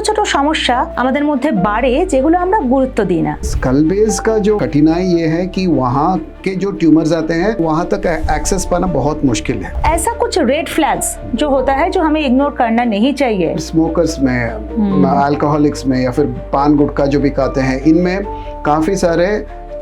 ছোট সমস্যা আমাদের মধ্যে বাড়ে যেগুলো আমরা গুরুত্ব দিই না। स्कल बेस का जो कठिनाई ये है कि वहाँ के जो ट्यूमर्स आते हैं वहाँ तक एक्सेस पाना बहुत मुश्किल है। ऐसा कुछ रेड फ्लैग्स जो होता है जो हमें इग्नोर करना नहीं चाहिए। स्मोकर्स में, अल्कोहलिक्स में या फिर पान गुटखा जो भी खाते हैं, इनमें काफी सारे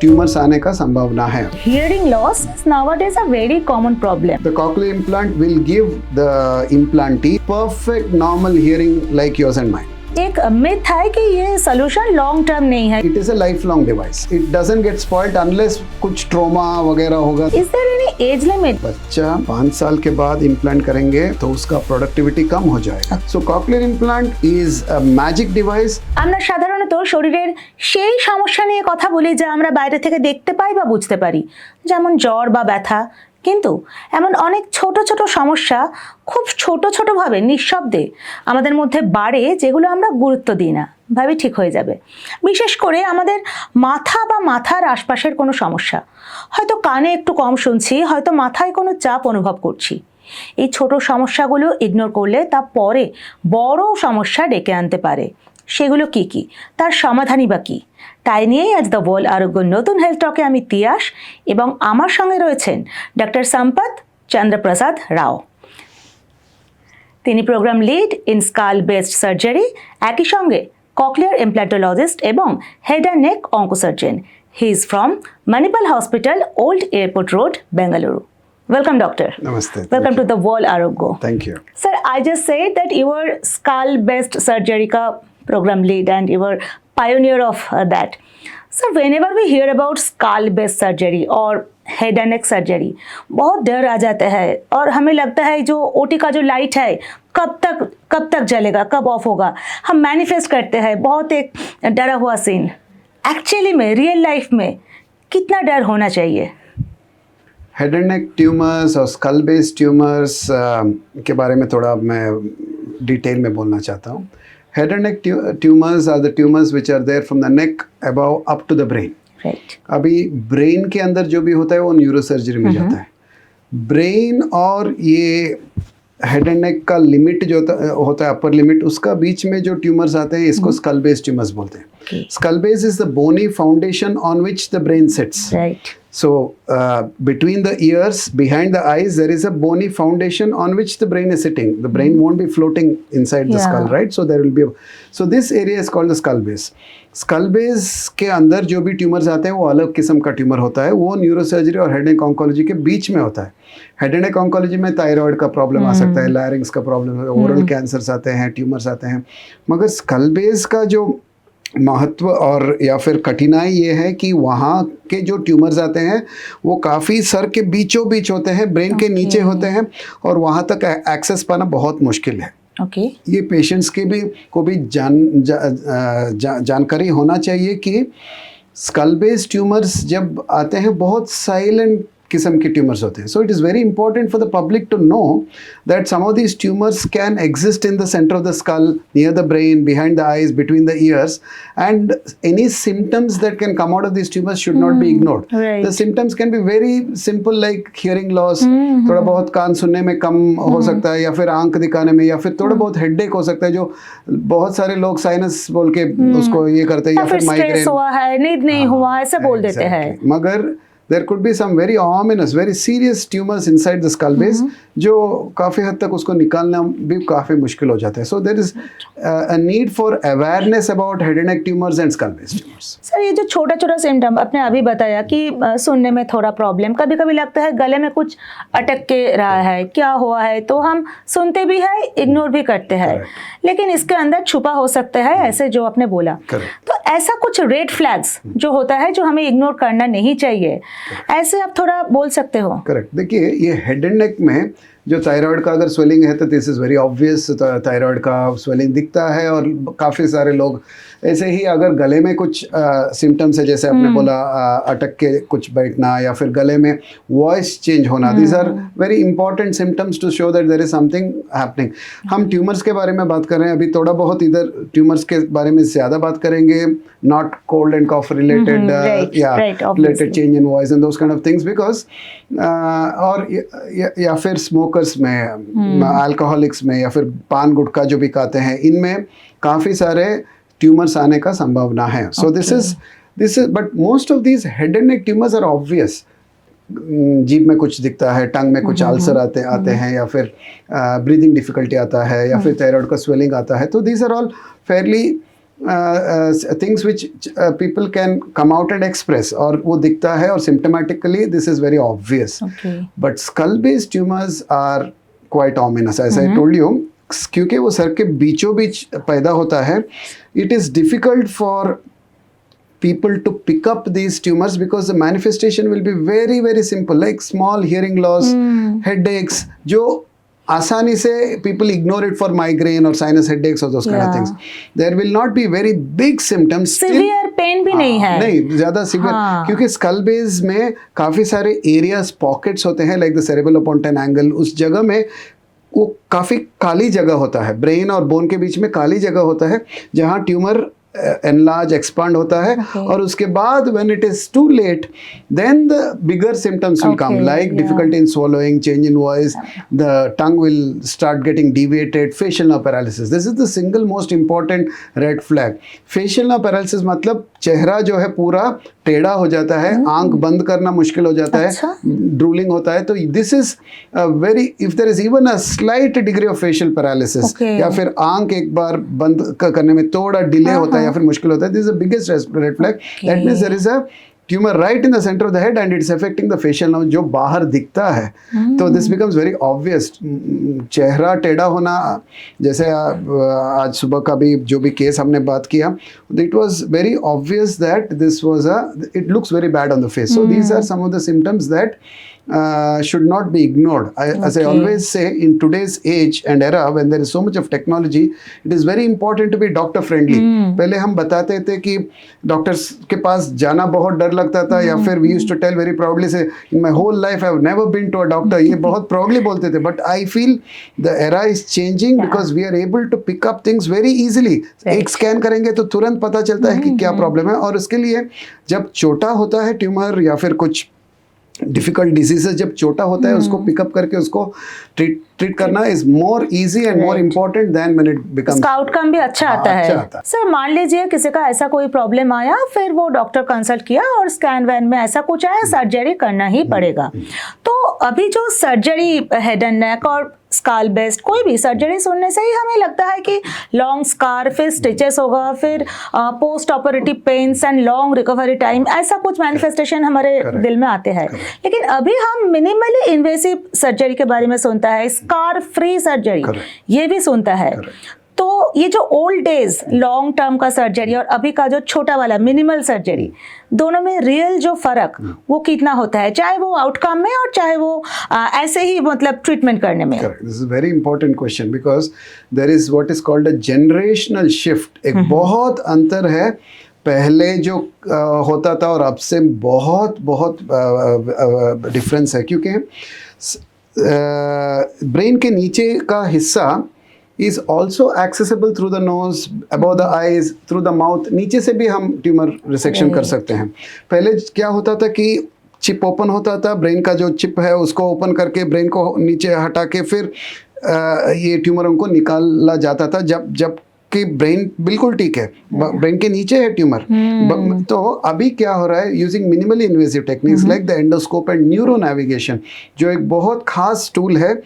ट्यूमर्स आने का संभावना है। Hearing loss is nowadays a very common problem. The cochlear implant will give the implantee perfect normal hearing like yours and mine. एक मिथ है कि ये सोल्यूशन लॉन्ग टर्म नहीं है। It is a lifelong device. It doesn't get spoiled unless कुछ trauma वगैरह होगा। Is there any age limit? बच्चा 5 साल के बाद इम्प्लांट करेंगे तो उसका प्रोडक्टिविटी कम हो जाएगा। So cochlear implant is a magic device. আমরা সাধারণত শরীরের সেই সমস্যা নিয়ে কথা বলি যা আমরা বাইরে থেকে দেখতে পাই বা বুঝতে পারি, যেমন জ্বর বা ব্যথা। কিন্তু এমন অনেক ছোট ছোট সমস্যা খুব ছোট ছোটভাবে নিঃশব্দে আমাদের মধ্যে বাড়ে যেগুলো আমরা গুরুত্ব দিই না, ভাবি ঠিক হয়ে যাবে। বিশেষ করে আমাদের মাথা বা মাথার আশপাশের কোনো সমস্যা, হয়তো কানে একটু কম শুনছি, হয়তো মাথায় কোনো চাপ অনুভব করছি। এই ছোট সমস্যাগুলো ইগনোর করলে তা পরে বড় সমস্যা ডেকে আনতে পারে। সেগুলো কি কি, তার সমাধানই বা কি, তাই নিয়েই আজ দ্য ওয়ার্ল্ড আরোগ্য নতুন হেলথ টকে আমি তিয়াস এবং আমার সঙ্গে রয়েছেন ডক্টর সম্পত চন্দ্রপ্রসাদ রাও। তিনি programme lead in skull based surgery, একই সঙ্গে ককলিয়ার ইমপ্ল্যান্টোলজিস্ট এবং head and neck oncosurgeon. He is from Manipal hospital, old airport road, Bengaluru. Welcome, doctor. Namaste. Welcome to the World Aroggo. Thank you. Sir, I just said that you were skull-based surgery ka program lead and you were pioneer of that. Sir, whenever we hear about skull-based surgery or head and neck surgery, बहुत डर आ जाता है और हमें लगता है जो OT का जो लाइट है कब तक जलेगा, कब ऑफ होगा। हम मैनिफेस्ट करते हैं बहुत एक डरा हुआ सीन। एक्चुअली में रियल लाइफ में कितना डर होना चाहिए? हेड एंड नेक ट्यूमर्स और स्कल बेस्ड ट्यूमर्स के बारे में थोड़ा मैं डिटेल में बोलना चाहता हूँ। Head and neck tumours are the tumours which are there from the neck above up to the brain. Right. अभी ब्रेन के अंदर जो भी होता है वो न्यूरोसर्जरी में जाता है। ब्रेन और ये हेड एंड नेक का लिमिट जो होता है अपर लिमिट, उसका बीच में जो ट्यूमर्स आते हैं इसको स्कल बेस्ड ट्यूमर्स बोलते हैं। Skull base is the bony foundation on which the brain sits. Right. So between the ears, behind the eyes, there is a bony foundation on which the brain is sitting. The brain won't be floating inside the skull, right? So there will be so this area is called the skull base. Skull base के अंदर जो भी tumours आते हैं वो अलग किस्म का ट्यूमर होता है, वो न्यूरोसर्जरी और हेड एंड ऑन्कोलॉजी के बीच में होता है। हेड एंड ऑन्कोलॉजी में थायराइड का प्रॉब्लम आ सकता है, लैरिंग्स का प्रॉब्लम, ओरल कैंसर्स आते हैं, ट्यूमर्स आते हैं। मगर स्कल बेस का जो महत्व और या फिर कठिनाई ये है कि वहाँ के जो ट्यूमर्स आते हैं वो काफ़ी सर के बीचों बीच होते हैं, ब्रेन के नीचे होते हैं और वहाँ तक एक्सेस पाना बहुत मुश्किल है। ये पेशेंट्स के भी को भी जानकारी होना चाहिए कि स्कल बेस्ड ट्यूमर्स जब आते हैं बहुत साइलेंट किस्म के ट्यूमर्स होते हैं। So it is very important for the public to know that some of these tumours can exist in the centre of the skull, near the brain, behind the eyes, between the ears, and any symptoms that can come out of these tumours should not be ignored. The symptoms can be very simple like hearing loss, थोड़ा बहुत कान सुनने में कम हो सकता है, या फिर आंख दिखाने में, या फिर थोड़ा बहुत हेडेक हो सकता है, जो बहुत सारे लोग साइनस बोल के उसको ये करते हैं, या फिर माइग्रेन हुआ है, नींद नहीं हुआ, ऐसा बोल देते हैं। मगर there could be some very ominous, very serious tumors inside the skull base जो काफ़ी हद तक उसको निकालना भी काफ़ी मुश्किल हो जाता है। So there is a need for awareness about head and neck tumors and skull based tumors. Sir, ये जो छोटा छोटा सिम्टम आपने अभी बताया कि सुनने में थोड़ा प्रॉब्लम, कभी कभी लगता है गले में कुछ अटक के रहा है, क्या हुआ है, तो हम सुनते भी है, इग्नोर भी करते हैं, लेकिन इसके अंदर छुपा हो सकता है, ऐसे जो आपने बोला। तो ऐसा कुछ रेड फ्लैग्स जो होता है जो हमें इग्नोर करना नहीं चाहिए, ऐसे आप थोड़ा बोल सकते हो? करेक्ट। देखिए, ये हेड एंड नेक में जो थायराइड का अगर स्वेलिंग है तो this is very obvious, thyroid का स्वेलिंग दिखता है। और काफ़ी सारे लोग ऐसे ही अगर गले में कुछ सिम्टम्स है, जैसे आपने बोला अटक के कुछ बैठना, या फिर गले में वॉइस चेंज होना, these are very important symptoms to show that there is something happening. हम ट्यूमर्स के बारे में बात कर रहे हैं अभी, थोड़ा बहुत इधर ट्यूमर्स के बारे में ज़्यादा बात करेंगे, not cold and cough related, related change in voice and those kind of things, because और या फिर स्मोकर स्मोकर्स में, अल्कोहलिक्स में, या फिर पान गुटखा जो भी खाते हैं, इनमें काफ़ी सारे ट्यूमर्स आने का संभावना है. So this is but most of these head and neck tumours are obvious. जीभ में कुछ दिखता है, टंग में कुछ अल्सर आते हैं, या फिर ब्रीदिंग डिफिकल्टी आता है, या फिर थायराइड का स्वेलिंग आता है. तो these are all fairly things which people can come out and express, और वो दिखता है, और symptomatically this is very obvious. But skull based tumours are quite ominous, as I told you, क्योंकि वो सर के बीचों बीच पैदा होता है. It is difficult for people to pick up these tumors because the manifestation will be very very simple, like small hearing loss, headaches, जो आसानी से people ignore it for migraine or sinus headaches or those kind of things. There will not be very big symptoms. Severe pain भी नहीं है. नहीं, ज़्यादा severe, क्योंकि skull base में काफ़ी सारे areas, pockets होते हैं, like the cerebellopontine angle. उस जगह में वो काफ़ी काली जगह होता है, ब्रेन और बोन के बीच में काली जगह होता है, जहाँ ट्यूमर enlarge, expand होता है. और उसके बाद when it is too late, then the bigger symptoms will come, like difficulty in swallowing, change in voice, the tongue will start getting deviated, facial nerve paralysis. This is the single most important red flag. Facial nerve paralysis मतलब चेहरा जो है पूरा टेढ़ा हो जाता है, आंख बंद करना मुश्किल हो जाता है, ड्रूलिंग होता है. तो this is very, if there is even a slight degree of facial paralysis, या फिर आंख एक बार बंद करने में थोड़ा डिले होता है या फिर मुश्किल होता है, this is the biggest red flag. That means there is a tumor right in the center of the head and it's affecting the facial nerve जो बाहर दिखता है. तो this becomes very obvious. चेहरा टेढ़ा होना, जैसे आज सुबह का भी जो भी केस हमने बात किया, it was very obvious that this was it looks very bad on the face. So these are some of the symptoms that should not be ignored. As I always say, in today's age and era when there is so much of technology, it is very important to be doctor friendly. पहले हम बताते थे कि doctors के पास जाना बहुत डर लगता था, या फिर we used to tell very proudly, say in my whole life I have never been to a doctor. ये बहुत proudly बोलते थे. But I feel the era is changing because we are able to pick up things very easily. एक scan करेंगे तो तुरंत पता चलता है कि क्या प्रॉब्लम है, और उसके लिए जब छोटा होता है ट्यूमर या फिर कुछ डिफिकल्ट डिजीजेस, जब छोटा होता है उसको पिकअप करके उसको ट्रीट करना is more easy and more important then when it becomes. उसका आउटकम भी अच्छा आता है. सर मान लीजिए किसी का ऐसा कोई प्रॉब्लम आया, फिर वो डॉक्टर कंसल्ट किया और स्कैन वैन में ऐसा कुछ आया, सर्जरी करना ही पड़ेगा. तो अभी जो सर्जरी हेड एंड नेक और स्काल बेस्ड कोई भी सर्जरी सुनने से ही हमें लगता है कि लॉन्ग स्कार, फिर स्टिचेस होगा, फिर post operative pains and long recovery time, ऐसा कुछ मैनिफेस्टेशन हमारे दिल में आते हैं. लेकिन अभी हम मिनिमली इन्वेसिव सर्जरी के बारे में सुनता है, स्कार फ्री सर्जरी ये भी सुनता है. तो ये जो ओल्ड डेज लॉन्ग टर्म का सर्जरी और अभी का जो छोटा वाला मिनिमल सर्जरी, दोनों में रियल जो फर्क वो कितना होता है, चाहे वो आउटकम में और चाहे वो ऐसे ही मतलब ट्रीटमेंट करने में? This is very important question because there is what is called a generational shift. एक बहुत अंतर है पहले जो होता था और अब से बहुत बहुत डिफरेंस है, क्योंकि ब्रेन के नीचे का हिस्सा is also accessible through the nose, above the eyes, through the mouth. नीचे से भी हम ट्यूमर रिसेक्शन कर सकते हैं. पहले क्या होता था कि चिप ओपन होता था, ब्रेन का जो चिप है उसको ओपन करके ब्रेन को नीचे हटा के फिर ये ट्यूमरों को निकाला जाता था, जब कि ब्रेन बिल्कुल ठीक है, ब्रेन के नीचे है ट्यूमर. तो अभी क्या हो रहा है, using minimally invasive techniques like the endoscope and neuro navigation, जो एक बहुत खास टूल है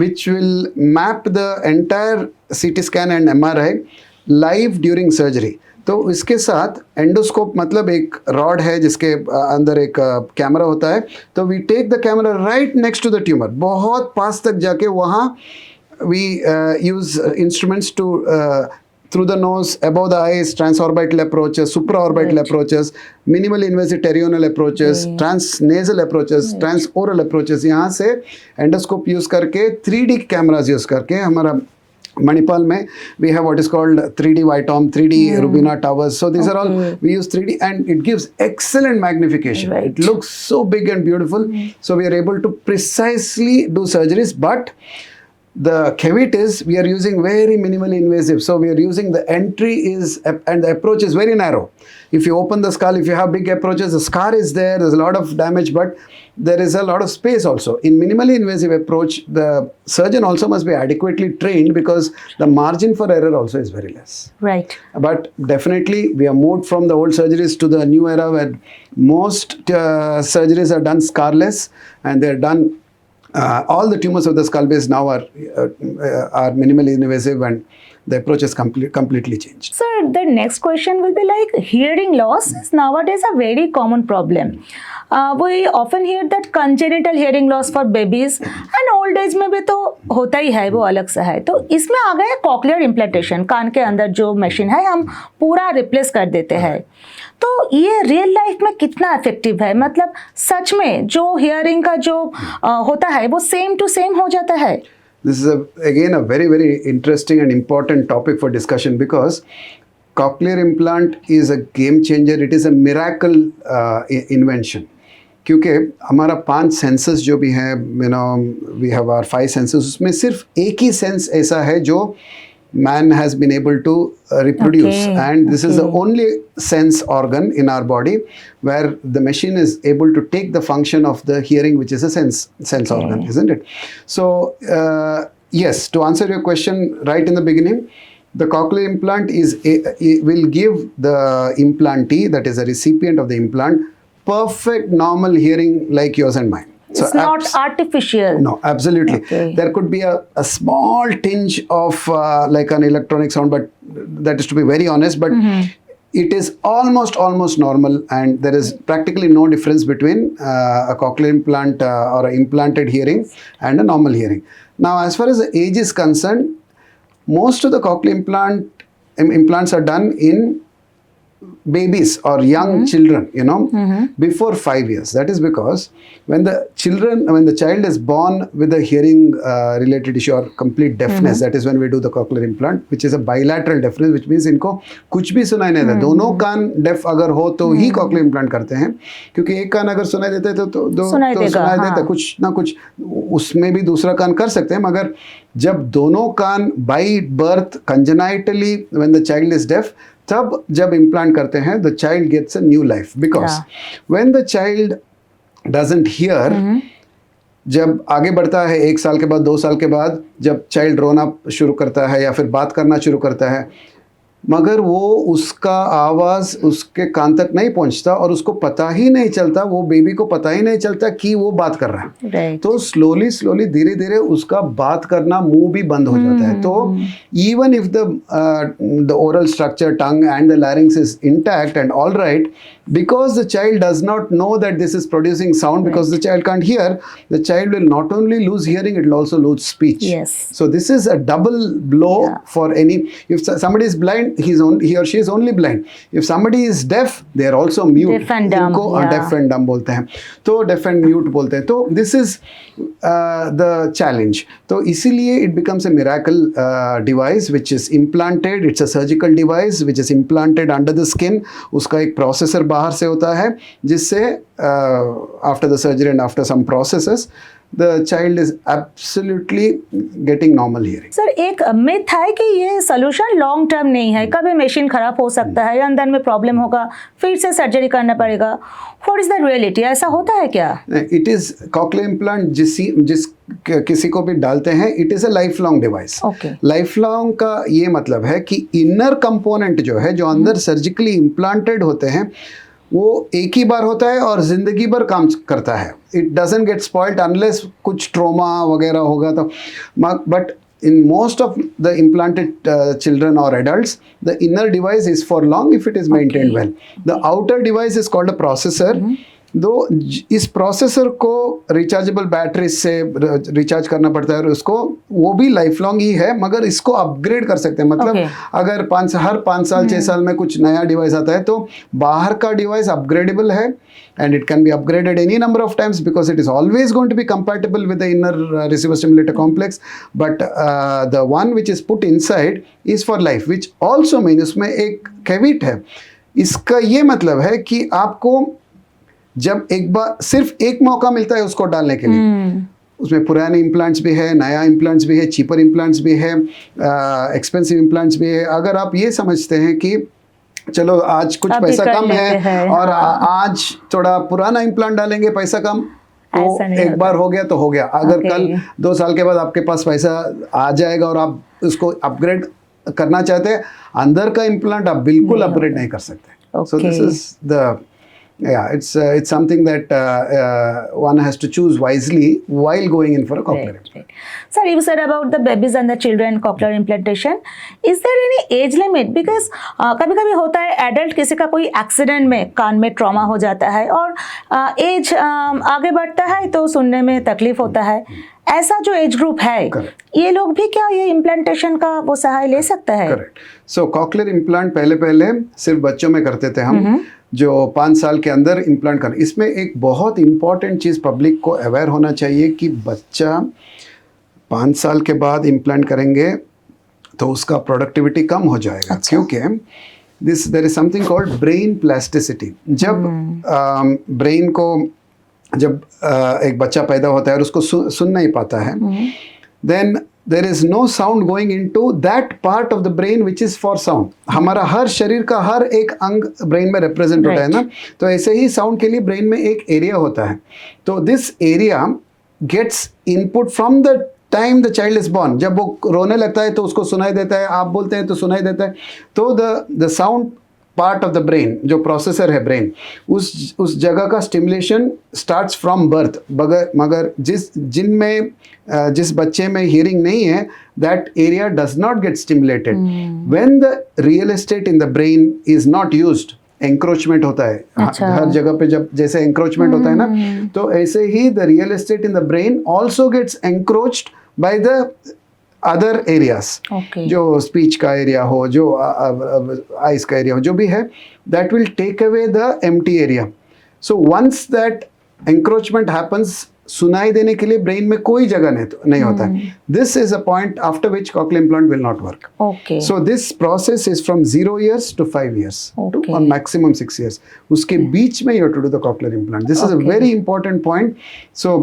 which will map the entire CT scan and MRI live during surgery. तो इसके साथ एंडोस्कोप मतलब एक रॉड है जिसके अंदर एक कैमरा होता है. तो we take the camera right next to the tumour, बहुत पास तक जाके वहाँ we use instruments to through the nose, above the eyes, transorbital approaches, supraorbital approaches, minimally invasive pterional approaches, transnasal approaches, transoral approaches. यहाँ से endoscope use करके 3D cameras use करके हमारा Manipal में we have what is called 3D Vitom, 3D Rubina towers. So these are all, we use 3D and it gives excellent magnification. It looks so big and beautiful. So we are able to precisely do surgeries, but The cavit is, we are using very minimally invasive. So we are using, the entry is, and the approach is very narrow. If you open the skull, if you have big approaches, the scar is there, there's a lot of damage, but there is a lot of space also. In minimally invasive approach, the surgeon also must be adequately trained, because the margin for error also is very less. Right. But definitely we have moved from the old surgeries to the new era, where most surgeries are done scarless, and they're done, all the tumors of the skull base now are minimally invasive, and the approach is completely changed. Sir, the next question will be like, hearing loss is nowadays a very common problem. We often hear that congenital hearing loss for babies and old age में भी तो होता ही है, वो अलग सा है. तो इसमें आ गया कॉक्लियर इम्प्लांटेशन, कान के अंदर जो मशीन है हम पूरा रिप्लेस कर देते हैं. तो ये रियल लाइफ में कितना इफेक्टिव है? मतलब सच में जो हियरिंग का जो होता है वो सेम टू सेम हो जाता है? This is again a very, very interesting and important topic for discussion, because cochlear implant is a game changer. It is a miracle invention. क्योंकि हमारा 5 सेंसेस जो भी हैं, we have our 5 senses, उसमें सिर्फ एक ही सेंस ऐसा है जो man has been able to reproduce. Okay, and this is the only sense organ in our body where the machine is able to take the function of the hearing, which is a sense organ, isn't it? So yes, to answer your question right in the beginning, the cochlear implant will give the implantee, that is a recipient of the implant, perfect normal hearing like yours and mine. So it's not artificial. No, absolutely. Okay. There could be a small tinge of like an electronic sound, but that is to be very honest. But it is almost normal, and there is practically no difference between a cochlear implant or an implanted hearing and a normal hearing. Now, as far as the age is concerned, most of the cochlear implants are done in babies or young children, before 5 years. That is because when the child is born with a hearing related issue or complete deafness, that is when we do the cochlear implant, which is a bilateral deafness, which means इनको कुछ भी सुनाई नहीं देता. दोनों कान def अगर हो तो ही cochlear implant करते हैं, क्योंकि एक कान अगर सुनाई देता है तो सुनाई देता, कुछ ना कुछ उसमें भी दूसरा कान कर सकते हैं. मगर जब दोनों कान by birth congenitally when the child is deaf, तब जब इम्प्लांट करते हैं, the child gets a new life, because when the child doesn't hear, जब आगे बढ़ता है 1 साल के बाद, 2 साल के बाद, जब चाइल्ड रोना शुरू करता है या फिर बात करना शुरू करता है, मगर वो उसका आवाज़ उसके कान तक नहीं पहुंचता और उसको पता ही नहीं चलता, वो बेबी को पता ही नहीं चलता कि वो बात कर रहा है. Right. तो स्लोली धीरे धीरे उसका बात करना, मुंह भी बंद हो जाता है. तो even if the oral structure, tongue and the larynx is intact and all right, because the child does not know that this is producing sound, because the child can't hear, the child will not only lose hearing, it will also lose speech. Yes. So this is a double blow for any. If somebody is blind, he or she is only blind. If somebody is deaf, they are also mute. Deaf and dumb. Deaf and dumb बोलते हैं, तो deaf and mute बोलते हैं. तो this is the challenge. तो इसीलिए it becomes a miracle device which is implanted. It's a surgical device which is implanted under the skin. उसका एक processor बाहर से होता है, जिससे after the surgery and after some processes, the child is absolutely getting normal hearing. Sir, एक myth है कि ये सोल्यूशन लॉन्ग टर्म नहीं है, कभी मशीन खराब हो सकता है, अंदर में प्रॉब्लम होगा, फिर से सर्जरी करना पड़ेगा. What is the reality? ऐसा होता है क्या? इट इज cochlear implant जिस किसी को भी डालते हैं, it is a life long device. Life long का ये मतलब है कि इनर कंपोनेंट जो है, जो अंदर सर्जिकली इम्प्लांटेड होते हैं, वो एक ही बार होता है और जिंदगी भर काम करता है. It doesn't get spoiled unless कुछ ट्रोमा वगैरह होगा तो. But in most of the implanted children or adults, the inner device is for long if it is maintained well. The outer device is called a processor. दो इस processor को rechargeable battery से recharge करना पड़ता है, और उसको वो भी लाइफ लॉन्ग ही है, मगर इसको अपग्रेड कर सकते हैं. मतलब अगर हर 5 साल 6 साल में कुछ नया डिवाइस आता है, तो बाहर का डिवाइस अपग्रेडेबल है, and it can be upgraded any number of times because it is always going to be compatible with the inner receiver stimulator complex. But the one which is put inside is for life, which also means उसमें एक cavity है. इसका ये मतलब है कि आपको जब एक बार सिर्फ एक मौका मिलता है उसको डालने के लिए, उसमें पुराने इम्प्लांट्स भी है, नया इम्प्लांट्स भी है, चीपर इम्प्लांट्स भी है, एक्सपेंसिव इम्प्लांट्स भी है। अगर आप ये समझते हैं कि चलो आज कुछ अभी पैसा कर कम लेते है हैं, और हाँ। आज थोड़ा पुराना इम्प्लांट डालेंगे, पैसा कम, तो ऐसा नहीं एक होता। बार हो गया तो हो गया। अगर Okay. कल 2 साल के बाद आपके पास पैसा आ जाएगा और आप उसको अपग्रेड करना चाहते हैं, अंदर का इम्प्लांट आप बिल्कुल नहीं अपग्रेड होगा। नहीं कर सकते। सो Okay. This is the it's something that one has to choose wisely while going in for a cochlear implant. Right. Sir, you said about the babies and the children cochlear implantation. Is there any age limit? Because कभी कभी होता है adult किसी का कोई accident में कान में trauma हो जाता है और एज आगे बढ़ता है तो सुनने में तकलीफ होता है। ऐसा जो एज ग्रुप है, Correct. ये लोग भी क्या ये इम्प्लांटेशन का वो सहाय ले सकता है? करेक्ट। सो कॉकलियर इम्प्लांट पहले सिर्फ बच्चों में करते थे हम, जो 5 साल के अंदर इम्प्लांट कर। इसमें एक बहुत इंपॉर्टेंट चीज़ पब्लिक को अवेयर होना चाहिए कि बच्चा 5 साल के बाद इम्प्लांट करेंगे तो उसका प्रोडक्टिविटी कम हो जाएगा। अच्छा। क्योंकि there is something called brain plasticity. जब ब्रेन को जब एक बच्चा पैदा होता है और उसको सुन नहीं पाता है, then there is no sound going into that part of the brain which is for sound. हमारा हर शरीर का हर एक अंग ब्रेन में रिप्रेजेंट होता है ना, तो ऐसे ही साउंड के लिए ब्रेन में एक एरिया होता है। तो this area gets input from the time the child is born. जब वो रोने लगता है तो उसको सुनाई देता है, आप बोलते हैं तो सुनाई देता है। तो the sound part of the brain, जो प्रोसेसर है ब्रेन, उस जगह का स्टिमुलेशन स्टार्ट्स फ्रॉम बर्थ। मगर जिस बच्चे में हियरिंग नहीं है, that area does not gate stimulated when the real estate in the brain is not used. Encroachment होता है। अच्छा। हर जगह पे जब जैसे एंक्रोचमेंट होता है ना, तो ऐसे ही the real estate in the brain also gets encroached by the other areas. Okay. जो स्पीच का एरिया हो, जो आइज का एरिया हो, जो भी है, that will take away the empty area. So once that encroachment happens, सुनाई देने के लिए ब्रेन में कोई जगह नहीं होता है। This is a point after which cochlear implant will not work. Okay. So this process is from 0 years to 5 years to Okay. or maximum 6 years. उसके बीच में you have to do the cochlear implant. This is a Okay. very important point. So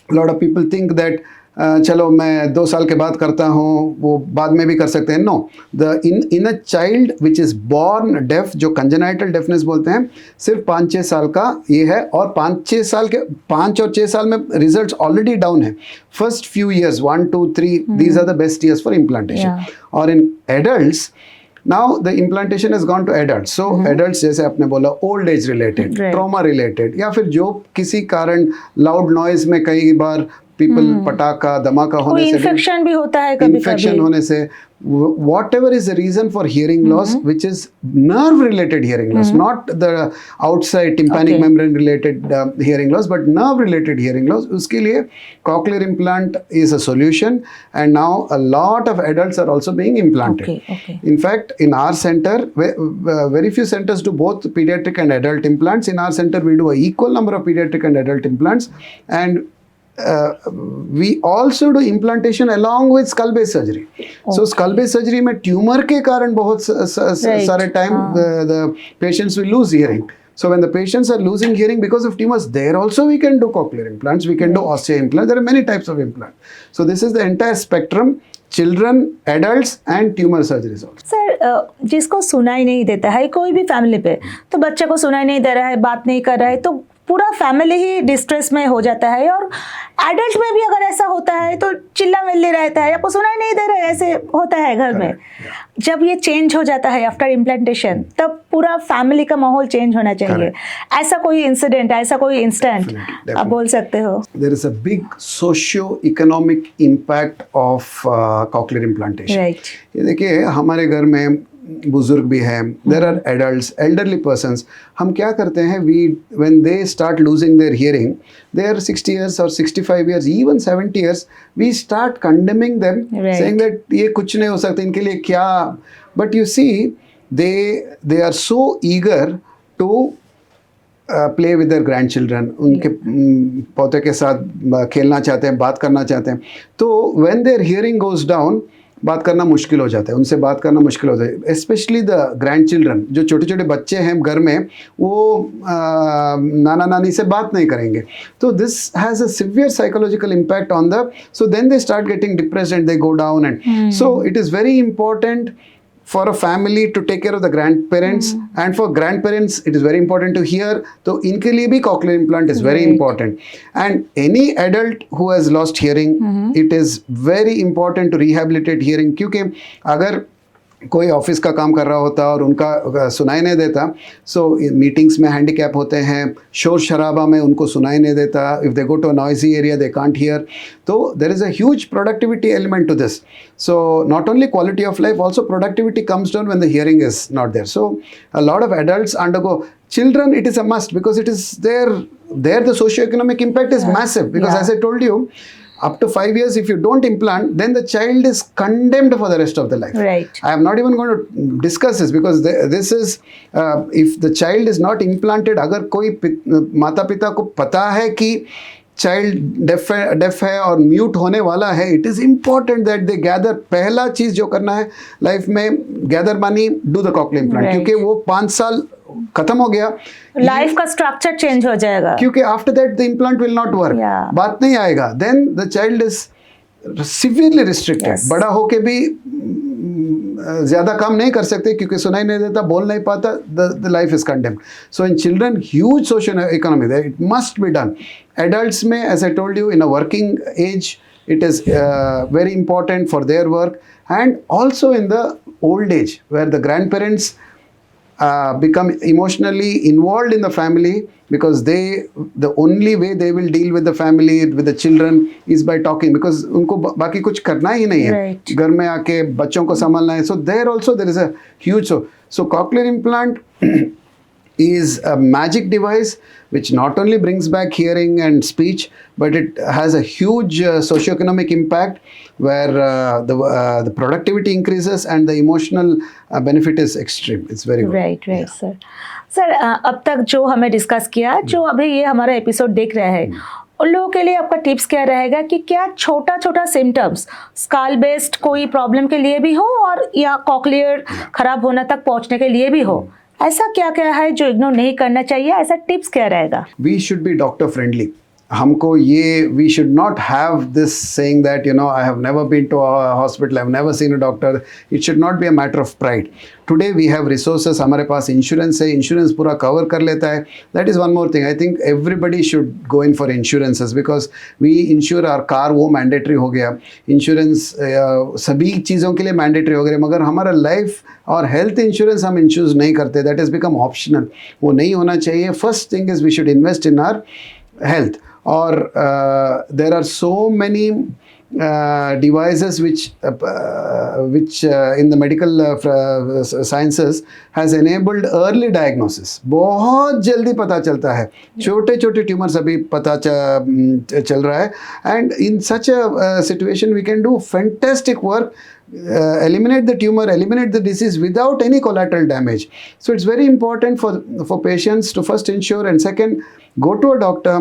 a lot of people think that चलो मैं 2 साल के बाद करता हूँ, वो बाद में भी कर सकते हैं। No, in a child which is born deaf, जो कंजेनाइटल डेफनेस बोलते हैं, सिर्फ 5-6 साल का ये है। और 5 और 6 साल में रिजल्ट्स ऑलरेडी डाउन है। First few years 1, 2, 3 these are the best years for implantation. और in adults now the implantation has gone to adults. So adults, जैसे आपने बोला, old age related, Right. trauma related, या फिर जो किसी कारण loud noise में कई बार people पटाखा धमाका होने कोई से, इन्फेक्शन भी होता है कभी इन्फेक्शन कभी। होने से, whatever is the reason for hearing loss, which is nerve related hearing loss, not the outside tympanic Okay. membrane related hearing loss, but nerve related hearing loss, उसके लिए cochlear implant is a solution, and now a lot of adults are also being implanted. Okay. In fact, in our center, very few centers do both pediatric and adult implants. In our center, we do an equal number of pediatric and adult implants, and we also do implantation along with skull base surgery. So skull base surgery में tumour के कारण बहुत सारे time the patients will lose hearing. So when the patients are losing hearing because of tumors, there also we can do cochlear implants, we can do osteo implants. There are many types of implants. So this is the entire spectrum: children, adults, and tumor surgeries also. Sir, जिसको सुनाई नहीं देता है कोई भी family पे, तो बच्चे को सुनाई नहीं दे रहा है, बात नहीं कर रहा है, तो पूरा फैमिली ही डिस्ट्रेस में हो जाता है। और एडल्ट में भी अगर ऐसा होता है तो चिल्ला मिल्ली रहता है, आपको सुनाई नहीं दे रहा है, ऐसे होता है घर में। जब ये चेंज हो जाता है आफ्टर इम्प्लांटेशन, तब पूरा फैमिली का माहौल चेंज होना चाहिए। ऐसा कोई इंसिडेंट, ऐसा कोई इंस्टेंट आप बोल सकते हो? There is a big socio-economic impact of cochlear implantation. Right. ये देखिए, हमारे घर में बुजुर्ग भी हैं, there are adults, elderly persons. हम क्या करते हैं, when they start losing their hearing, they are 60 years or 65 years, even 70 years, we start condemning them, Right. saying that ये कुछ नहीं हो सकता, इनके लिए क्या। But you see, they are so eager to play with their grandchildren, उनके पोते के साथ खेलना चाहते हैं, बात करना चाहते हैं। तो when their hearing goes down, बात करना मुश्किल हो जाता है, उनसे बात करना मुश्किल हो जाता है, स्पेशली द ग्रैंड चिल्ड्रन, जो छोटे छोटे बच्चे हैं घर में, वो नाना नानी से बात नहीं करेंगे, तो this has a severe psychological impact on the, so then they start getting depressed and they go down, and so it is very important for a family to take care of the grandparents, and for grandparents it is very important to hear, तो इनके लिए भी cochlear implant is very important, and any adult who has lost hearing, it is very important to rehabilitate hearing, क्योंकि अगर कोई office का काम कर रहा होता और उनका सुनाई नहीं देता, सो मीटिंग्स में हैंडीकैप होते हैं, शोर शराबा में उनको सुनाई नहीं देता, if they go to a noisy area they can't hear, तो there is a huge productivity element to this, so not only quality of life, also productivity comes down when the hearing is not there, so a lot of adults undergo, children it is a must because it is there the socio-economic impact is massive, because as I told you, up to 5 years if you don't implant, then the child is condemned for the rest of the life. Right. I am not even going to discuss this, because this is if the child is not implanted, अगर कोई माता पिता को पता है कि child def है और म्यूट होने वाला है, it is important that they gather, पहला चीज़ जो करना है लाइफ में, gather money, do the cochlear implant, क्योंकि वो 5 साल खत्म हो गया, लाइफ का स्ट्रक्चर चेंज हो जाएगा, क्योंकि after that the implant will not work, बात नहीं आएगा, then the child is severely restricted, बड़ा होके भी ज़्यादा काम नहीं कर सकते क्योंकि सुनाई नहीं देता, बोल नहीं पाता, the life is condemned, so in children huge social economy, it must be done. Adults में, as I told you, in a working age, it is very important for their work, and also in the old age where the grandparents become emotionally involved in the family, because the only way they will deal with the family, with the children, is by talking, because उनको बाकी कुछ करना ही नहीं है, घर में आके बच्चों को संभालना है, so there also there is a huge, so cochlear implant is a magic device which not only brings back hearing and speech, but it has a huge socioeconomic impact where the productivity increases and the emotional benefit is extreme. It's very good. Right, sir. Sir, अब तक जो हमें discuss किया, जो अभी ये हमारा episode देख रहे हैं, उन लोगों के लिए आपका टिप्स क्या रहेगा कि क्या छोटा छोटा सिम्टम्स स्काल बेस्ड कोई प्रॉब्लम के लिए भी हो, और या कॉकलियर खराब होने तक पहुंचने के लिए भी हो, ऐसा क्या क्या है जो इग्नोर नहीं करना चाहिए, ऐसा टिप्स क्या रहेगा? We should be doctor friendly. हमको ये, we should not have this saying that you know I have never been to a hospital, I have never seen a doctor. It should not be a matter of pride. Today we have resources, हमारे पास insurance है, insurance पूरा cover कर लेता है. That is one more thing, I think everybody should go in for insurances, because we ensure our car, वो mandatory हो गया. इंश्योरेंस सभी चीज़ों के लिए मैंडेटरी हो गया, मगर हमारा लाइफ और हेल्थ इंश्योरेंस हम इंश्योर नहीं करते. दैट इज़ बिकम ऑप्शनल, वो नहीं होना चाहिए. First thing is we should invest in our health, or there are so many devices which in the medical sciences has enabled early diagnosis. बहुत जल्दी पता चलता है, छोटे छोटे ट्यूमर्स अभी पता चल रहा है, and in such a situation we can do fantastic work, eliminate the tumor, eliminate the disease without any collateral damage. So it's very important for patients to first ensure, and second, go to a doctor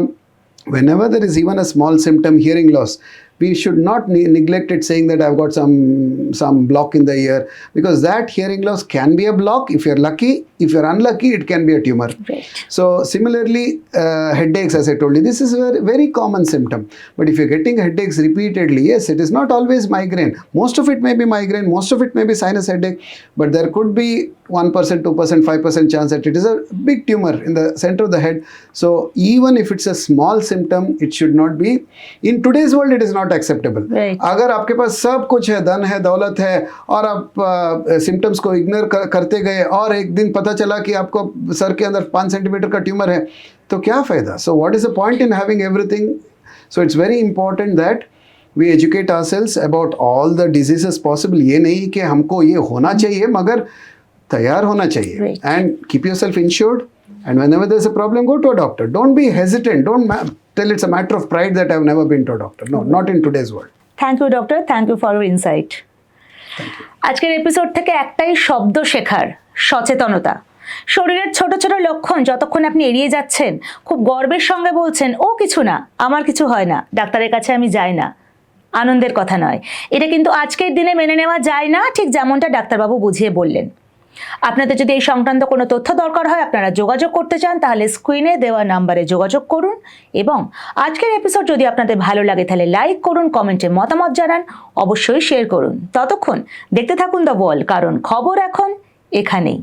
whenever there is even a small symptom, hearing loss. We should not neglect it, saying that I've got some block in the ear, because that hearing loss can be a block if you're lucky. If you're unlucky, it can be a tumor. Right. So similarly, headaches, as I told you, this is a very, very common symptom. But if you're getting headaches repeatedly, yes, it is not always migraine. Most of it may be migraine, most of it may be sinus headache, but there could be 1%, 2%, 5% chance that it is a big tumor in the center of the head. So even if it's a small symptom, it should not be. In today's world, it is not acceptable. Right. अगर आपके पास सब कुछ है, धन है, दौलत है, और आप सिम्टम्स को इग्नोर करते गए और एक दिन पता चला कि आपको सर के अंदर 5 सेंटीमीटर का ट्यूमर है, तो क्या फ़ायदा? So what is the point in having everything? So it's very important that we educate ourselves about all the diseases possible. ये नहीं कि हमको ये होना चाहिए, मगर तैयार होना चाहिए. Right. And keep yourself insured. And whenever there's a problem, go to a doctor. Don't be hesitant. Don't tell it's a matter of pride that I've never been to a doctor. No, not in today's world. Thank you doctor, thank you for your insight. আজকের episode থেকে একটাই শব্দ শেখার, সচেতনতা. শরীরের ছোট ছোট লক্ষণ যতক্ষণ আপনি এড়িয়ে যাচ্ছেন, খুব গর্বের সঙ্গে বলছেন ও কিছু না, আমার কিছু হয় না, ডাক্তারের কাছে আমি যাই না, আনন্দের কথা নয়। এটা কিন্তু আজকের দিনে মেনে নেওয়া যায় না, ঠিক যেমনটা ডাক্তারবাবু বুঝিয়ে বললেন। আপনাদের যদি এই সংক্রান্ত কোনো তথ্য দরকার হয়, আপনারা যোগাযোগ করতে চান, তাহলে স্ক্রিনে দেওয়া নাম্বারে যোগাযোগ করুন। এবং আজকের এপিসোড যদি আপনাদের ভালো লাগে তাহলে লাইক করুন, কমেন্টে মতামত জানান, অবশ্যই শেয়ার করুন। ততক্ষণ দেখতে থাকুন দ্য ওয়াল, কারণ খবর এখন এখানেই।